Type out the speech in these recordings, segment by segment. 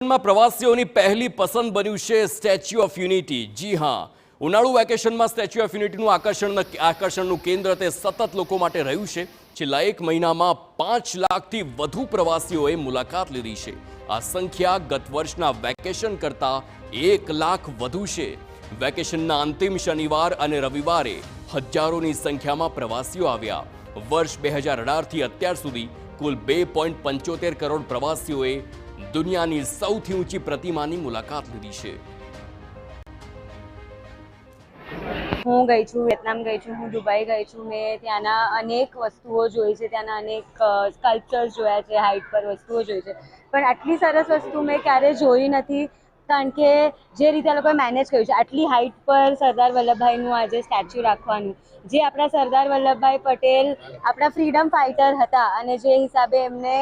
માં પ્રવાસીઓની પહેલી પસંદ બન્યું છે સ્ટેચ્યુ ઓફ યુનિટી। જી હા, ઉનાળુ વેકેશનમાં સ્ટેચ્યુ ઓફ યુનિટીનું આકર્ષણનું કેન્દ્ર તે સતત લોકો માટે રહ્યું છે। છેલ્લા એક મહિનામાં 5 લાખથી વધુ પ્રવાસીઓએ મુલાકાત લીધી છે। આ સંખ્યા ગત વર્ષના વેકેશન કરતાં 1 લાખ વધુ છે। વેકેશનના અંતિમ શનિવાર અને રવિવારે હજારોની સંખ્યામાં પ્રવાસીઓ આવ્યા। વર્ષ 2018થી અત્યાર સુધી કુલ 2.75 કરોડ પ્રવાસીઓએ દુનિયાની સૌથી ઊંચી પ્રતિમાની મુલાકાત લીધી છે। હું ગઈ છું, વિયેતનામ ગઈ છું, હું દુબઈ ગઈ છું। મેં ત્યાંના અનેક વસ્તુઓ જોઈ છે, ત્યાંના અનેક સ્કલ્પચર્સ જોયા છે, હાઇટ પર વસ્તુઓ જોઈ છે, પણ આટલી સરસ વસ્તુ મેં ક્યારે જોઈ નથી। કારણ કે જે રીતે આ લોકોએ મેનેજ કર્યું છે, આટલી હાઇટ પર સરદાર વલ્લભભાઈનું આજે સ્ટેચ્યુ રાખવાનું, જે આપણા સરદાર વલ્લભભાઈ પટેલ આપણા ફ્રીડમ ફાઇટર હતા અને જે હિસાબે એમને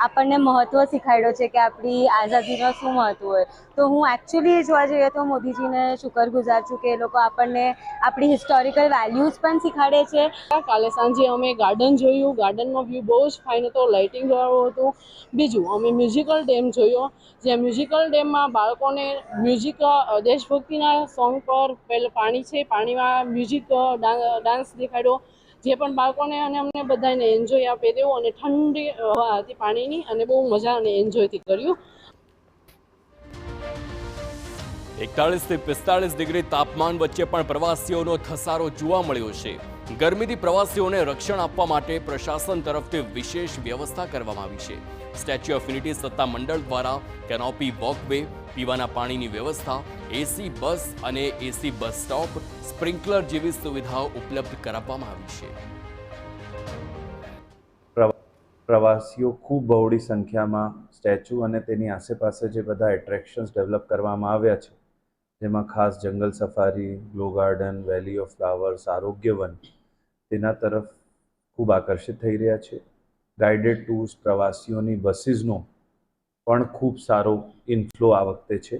આપણને મહત્ત્વ શીખવાડ્યો છે કે આપણી આઝાદીનો શું મહત્ત્વ હોય। તો હું એકચ્યુઅલી જોવા જઈએ તો મોદીજીને શુક્રગુજાર છું કે એ લોકો આપણને આપણી હિસ્ટોરિકલ વેલ્યુઝ પણ શીખવાડે છે। કાલે સાંજે અમે ગાર્ડન જોયું, ગાર્ડનનો વ્યૂ બહુ જ ફાઇન હતો, લાઇટિંગ વાળું હતું। બીજું અમે મ્યુઝિકલ ડેમ જોયો, જ્યાં મ્યુઝિકલ ડેમમાં બાળકોને મ્યુઝિક દેશભક્તિના સોંગ પર પહેલાં પાણી છે, પાણીમાં મ્યુઝિક ડાન્સ દેખાડ્યો, જે પણ બાળકોને અને અમને બધાને એન્જોય આપે તેવું, અને ઠંડી હવા હતી પાણીની અને બહુ મજા અને એન્જોયથી કર્યું। 41 થી 45 ડિગ્રી તાપમાન વચ્ચે પણ પ્રવાસીઓનો ધસારો જોવા મળ્યો છે। ગરમીથી પ્રવાસીઓને રક્ષણ આપવા માટે પ્રશાસન તરફથી વિશેષ વ્યવસ્થા કરવામાં આવી છે। સ્ટેચ્યુ ઓફ યુનિટી સત્તા મંડળ દ્વારા કેનોપી વોકવે, પીવાના પાણીની વ્યવસ્થા, એસી બસ અને એસી બસ સ્ટોપ, સ્પ્રિંકલર જેવી સુવિધાઓ ઉપલબ્ધ કરાવવામાં આવી છે। પ્રવાસીઓ ખૂબ બહોળી સંખ્યામાં સ્ટેચ્યુ અને તેની આસપાસે જે બધા એટ્રેક્શન્સ ડેવલપ કરવામાં આવ્યા છે, જેમાં ખાસ જંગલ safari, glow garden, valley of flowers, આરોગ્ય વન, તેના તરફ ખૂબ આકર્ષિત થઈ રહ્યા છે। ગાઈડેડ ટૂર્સ, પ્રવાસીઓની બસીસનો પણ ખૂબ સારો ઇનફ્લો આ વખતે છે।